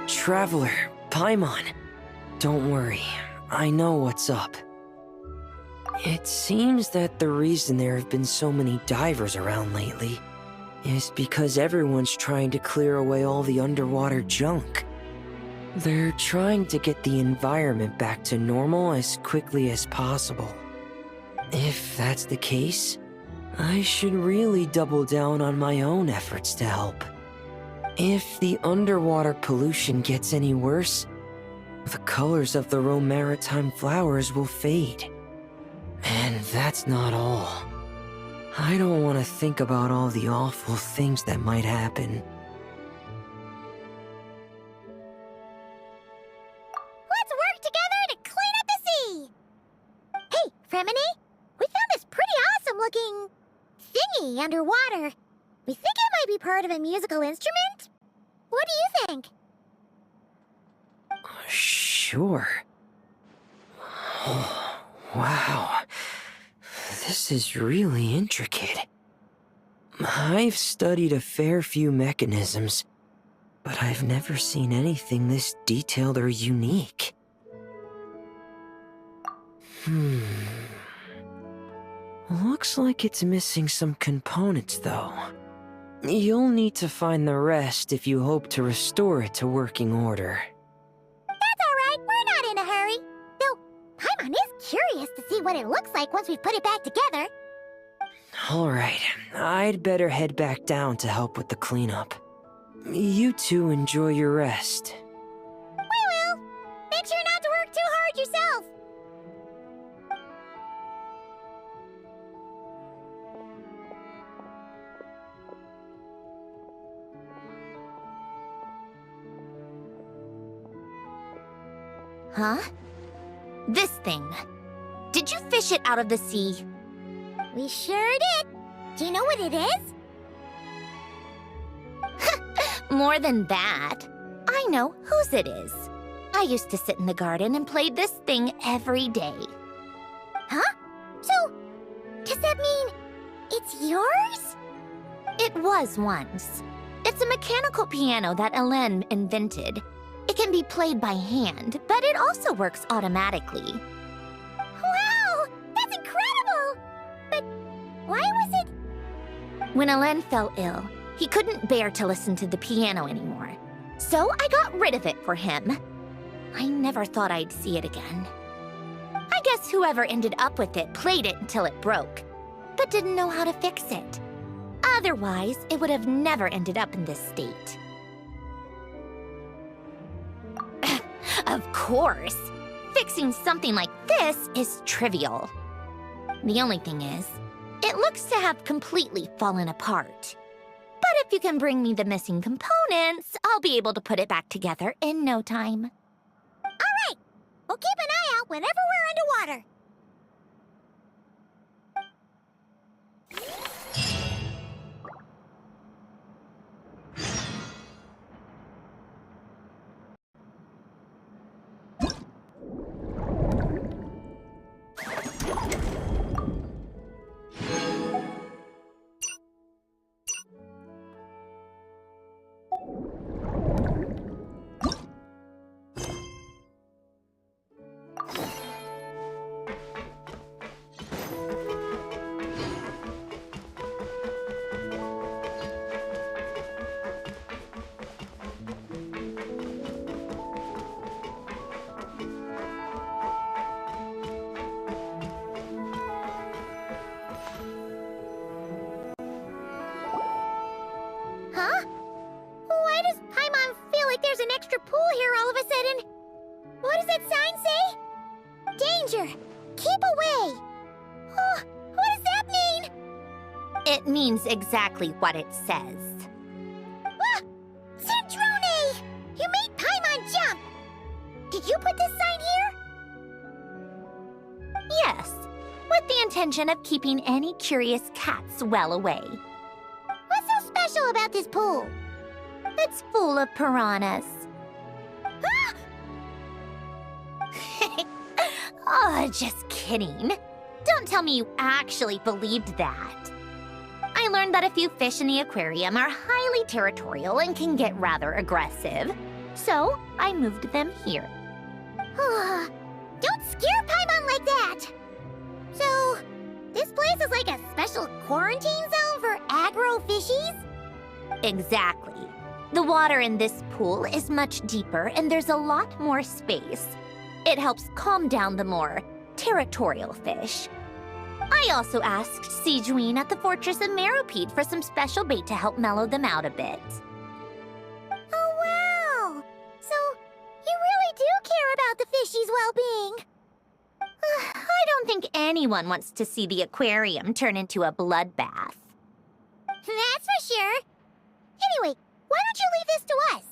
Traveler, Paimon. Don't worry, I know what's up. It seems that the reason there have been so many divers around lately is because everyone's trying to clear away all the underwater junk. They're trying to get the environment back to normal as quickly as possible. If that's the case, I should really double down on my own efforts to help. If the underwater pollution gets any worse, the colors of the Rome maritime flowers will fade. And that's not all. I don't want to think about all the awful things that might happen. Let's work together to clean up the sea! Hey, Fremini, we found this pretty awesome-looking thingy underwater. We think it might be part of a musical instrument? What do you think? Sure. Oh, wow. This is really intricate. I've studied a fair few mechanisms, but I've never seen anything this detailed or unique. Looks like it's missing some components, though. You'll need to find the rest if you hope to restore it to working order. That's alright, we're not in a hurry. Though, Paimon is curious to see what it looks like once we put it back together. Alright, I'd better head back down to help with the cleanup. You two enjoy your rest. We will. Make sure not to work too hard yourself. Huh? This thing. Did you fish it out of the sea? We sure did. Do you know what it is? More than that. I know whose it is. I used to sit in the garden and play this thing every day. Huh? So, does that mean it's yours? It was once. It's a mechanical piano that Hélène invented. It can be played by hand, but it also works automatically. Wow! That's incredible! But why was it... When Hélène fell ill, he couldn't bear to listen to the piano anymore. So I got rid of it for him. I never thought I'd see it again. I guess whoever ended up with it played it until it broke, but didn't know how to fix it. Otherwise, it would have never ended up in this state. Of course! Fixing something like this is trivial. The only thing is, it looks to have completely fallen apart. But if you can bring me the missing components, I'll be able to put it back together in no time. All right! We'll keep an eye out whenever we're underwater. Huh? Why does Paimon feel like there's an extra pool here all of a sudden? What does that sign say? Danger! Keep away! Oh, what does that mean? It means exactly what it says. Ah! Cendrone! You made Paimon jump! Did you put this sign here? Yes, with the intention of keeping any curious cats well away. What's so special about this pool? It's full of piranhas. Ah! Oh, just kidding. Don't tell me you actually believed that. I learned that a few fish in the aquarium are highly territorial and can get rather aggressive. So I moved them here. Don't scare Paimon like that! So, this place is like a special quarantine zone for aggro fishies? Exactly. The water in this pool is much deeper and there's a lot more space. It helps calm down the more territorial fish. I also asked Sijuin at the Fortress of Meropide for some special bait to help mellow them out a bit. Oh, wow! So, you really do care about the fishies' well-being. I don't think anyone wants to see the aquarium turn into a bloodbath. That's for sure. Anyway, why don't you leave this to us?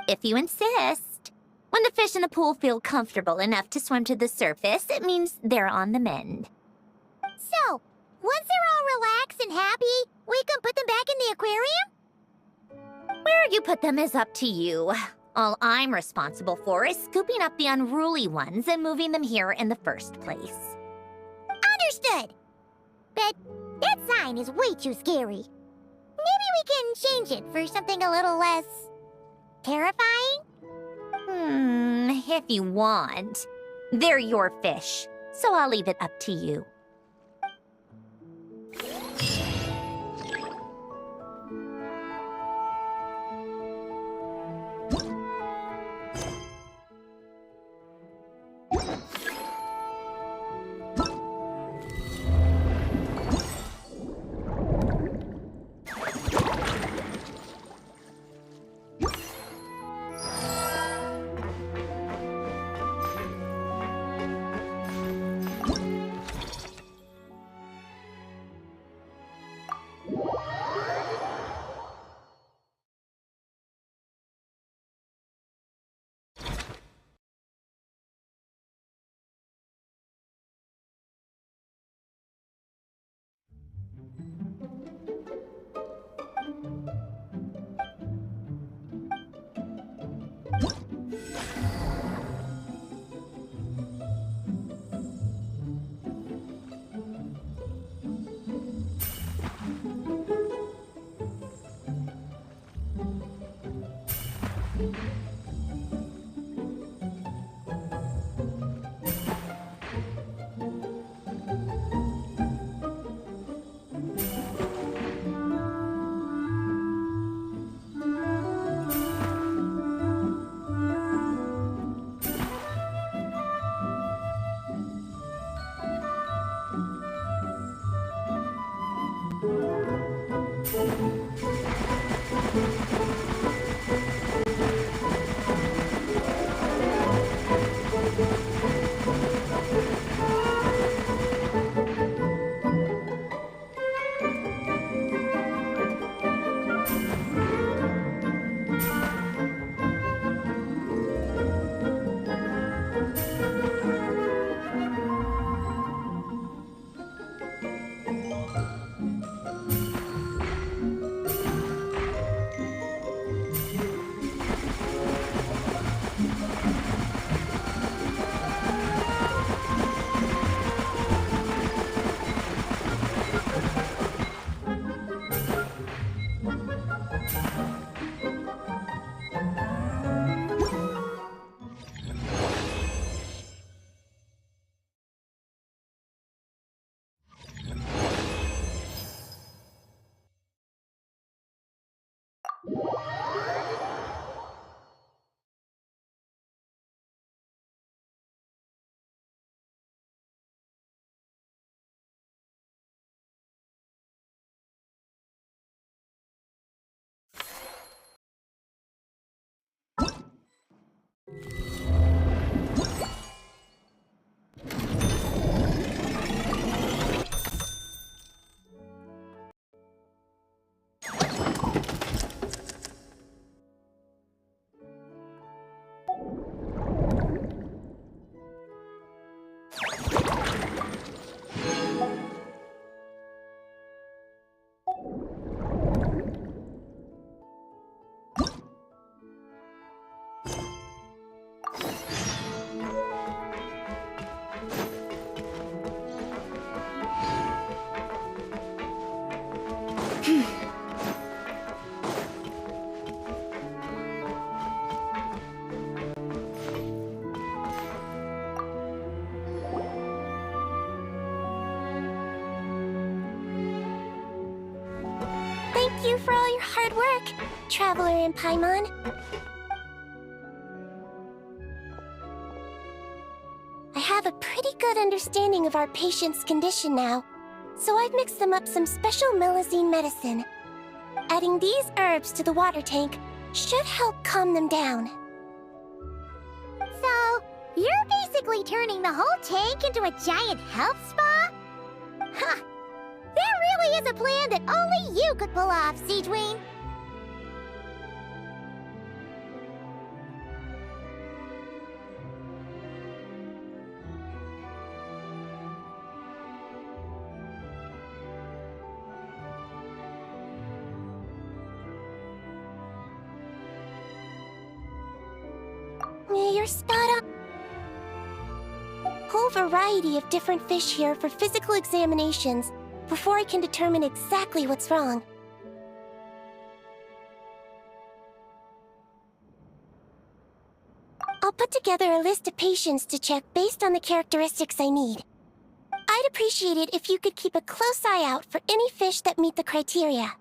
If you insist. When the fish in the pool feel comfortable enough to swim to the surface, it means they're on the mend. So, once they're all relaxed and happy, we can put them back in the aquarium? Where you put them is up to you. All I'm responsible for is scooping up the unruly ones and moving them here in the first place. Understood. But that sign is way too scary. Maybe we can change it for something a little less terrifying? If you want. They're your fish, so I'll leave it up to you. Thank you for all your hard work, Traveler and Paimon. I have a pretty good understanding of our patient's condition now, so I've mixed them up some special melazine medicine. Adding these herbs to the water tank should help calm them down. So, you're basically turning the whole tank into a giant health spa? Huh. That really is a plan that only you could pull off, Seedween. You're spot on. Whole variety of different fish here for physical examinations before I can determine exactly what's wrong. I'll put together a list of patients to check based on the characteristics I need. I'd appreciate it if you could keep a close eye out for any fish that meet the criteria.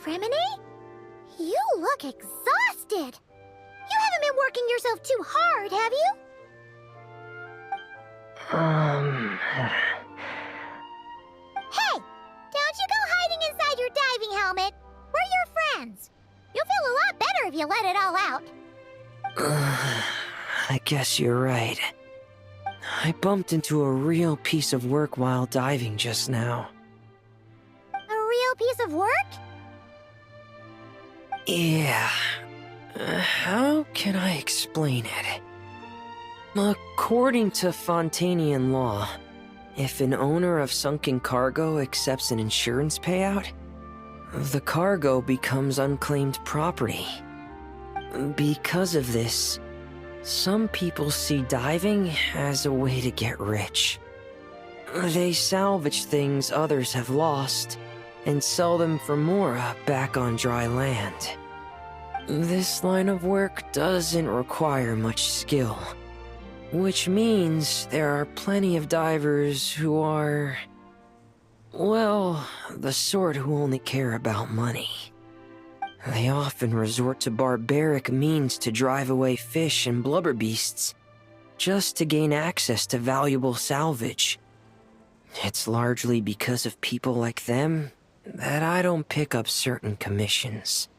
Remini? You look exhausted! You haven't been working yourself too hard, have you? Hey! Don't you go hiding inside your diving helmet! We're your friends! You'll feel a lot better if you let it all out. I guess you're right. I bumped into a real piece of work while diving just now. A real piece of work? Yeah. How can I explain it? According to Fontanian law, if an owner of sunken cargo accepts an insurance payout, the cargo becomes unclaimed property. Because of this, some people see diving as a way to get rich. They salvage things others have lost and sell them for more back on dry land. This line of work doesn't require much skill, which means there are plenty of divers who are, well, the sort who only care about money. They often resort to barbaric means to drive away fish and blubber beasts, just to gain access to valuable salvage. It's largely because of people like them that I don't pick up certain commissions.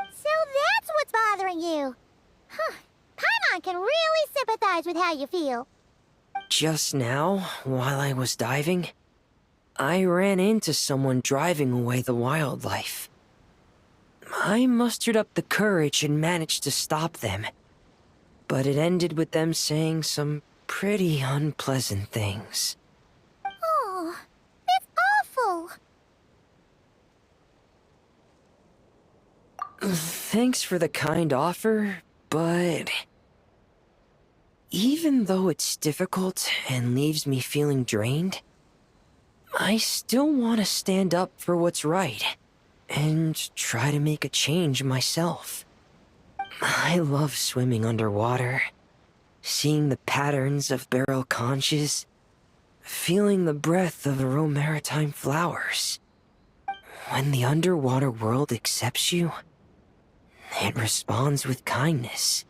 So that's what's bothering you. Huh. Paimon can really sympathize with how you feel. Just now, while I was diving, I ran into someone driving away the wildlife. I mustered up the courage and managed to stop them, but it ended with them saying some pretty unpleasant things. Oh, it's awful. Thanks for the kind offer, but even though it's difficult and leaves me feeling drained, I still want to stand up for what's right and try to make a change myself. I love swimming underwater, seeing the patterns of barrel conches, feeling the breath of the maritime flowers. When the underwater world accepts you, it responds with kindness.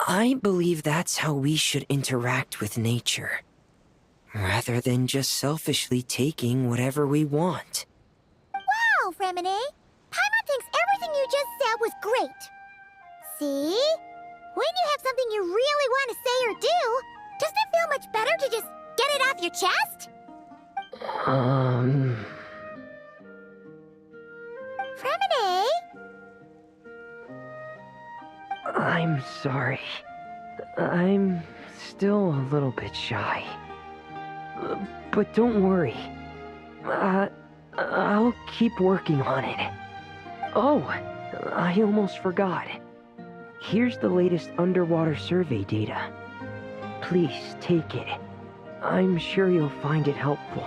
I believe that's how we should interact with nature, rather than just selfishly taking whatever we want. Wow, Remini! Paimon thinks everything you just said was great. See? When you have something you really want to say or do, doesn't it feel much better to just get it off your chest? Remini? I'm sorry. I'm still a little bit shy. But don't worry. I'll keep working on it. Oh, I almost forgot. Here's the latest underwater survey data. Please take it. I'm sure you'll find it helpful.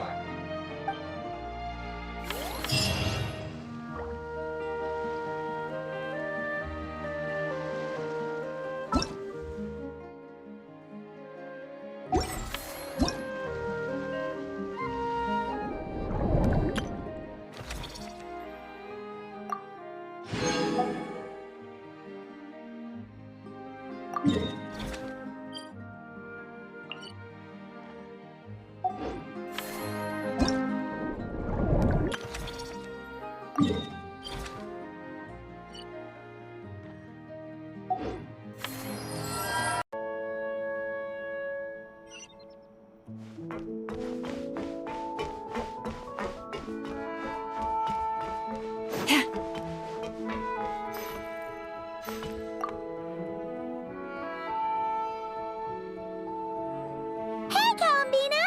Hey, Columbina!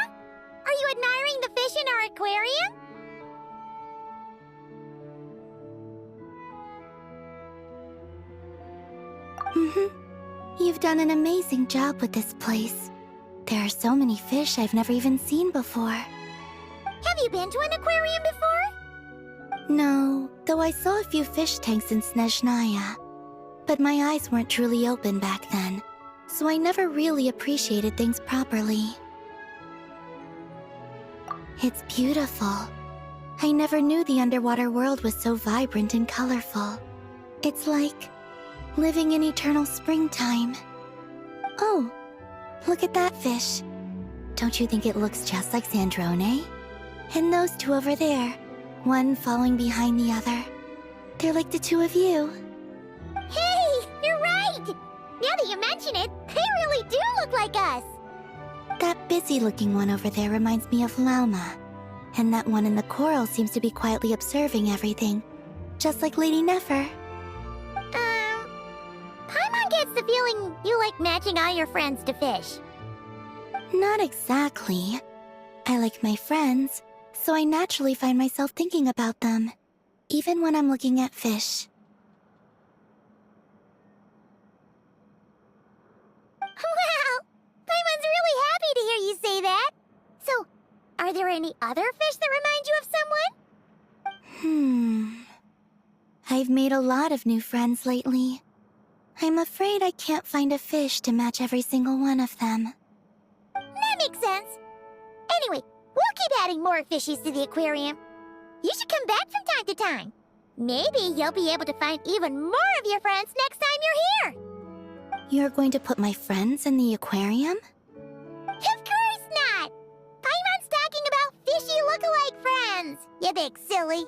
Are you admiring the fish in our aquarium? You've done an amazing job with this place. There are so many fish I've never even seen before. Have you been to an aquarium before? No, though I saw a few fish tanks in Snezhnaya. But my eyes weren't truly open back then, so I never really appreciated things properly. It's beautiful. I never knew the underwater world was so vibrant and colorful. It's like living in eternal springtime. Oh, look at that fish. Don't you think it looks just like Sandrone? And those two over there, one following behind the other. They're like the two of you. Hey, you're right! Now that you mention it, they really do look like us! That busy-looking one over there reminds me of Lauma. And that one in the coral seems to be quietly observing everything, just like Lady Nefer. Paimon gets the feeling you like matching all your friends to fish. Not exactly. I like my friends, so I naturally find myself thinking about them, even when I'm looking at fish. Wow! Paimon's really happy to hear you say that! So, are there any other fish that remind you of someone? I've made a lot of new friends lately. I'm afraid I can't find a fish to match every single one of them. That makes sense. Anyway, we'll keep adding more fishies to the aquarium. You should come back from time to time. Maybe you'll be able to find even more of your friends next time you're here. You're going to put my friends in the aquarium? Of course not! Paimon's talking about fishy look-alike friends, you big silly.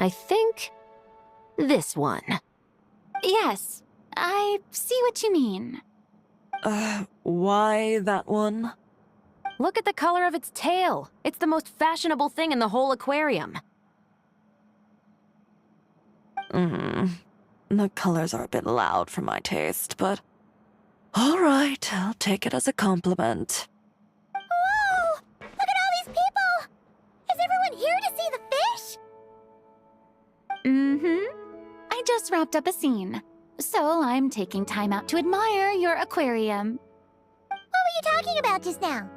I think this one. Yes, I see what you mean. Why that one? Look at the color of its tail. It's the most fashionable thing in the whole aquarium. The colors are a bit loud for my taste, but... Alright, I'll take it as a compliment. Whoa! Look at all these people! Is everyone here to see the fish? I just wrapped up a scene, so I'm taking time out to admire your aquarium. What were you talking about just now?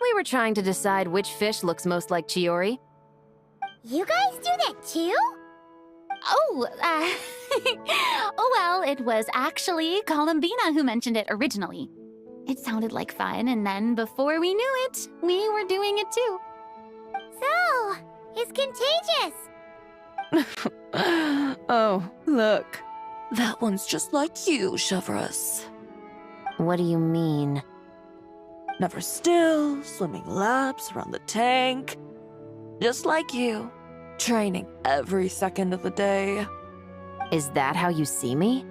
We were trying to decide which fish looks most like Chiori. You guys do that too? Oh, oh well, it was actually Columbina who mentioned it originally. It sounded like fun, and then before we knew it, we were doing it too. So, it's contagious. Oh, look. That one's just like you, Chevrus. What do you mean? Never still, swimming laps around the tank. Just like you. Training every second of the day. Is that how you see me?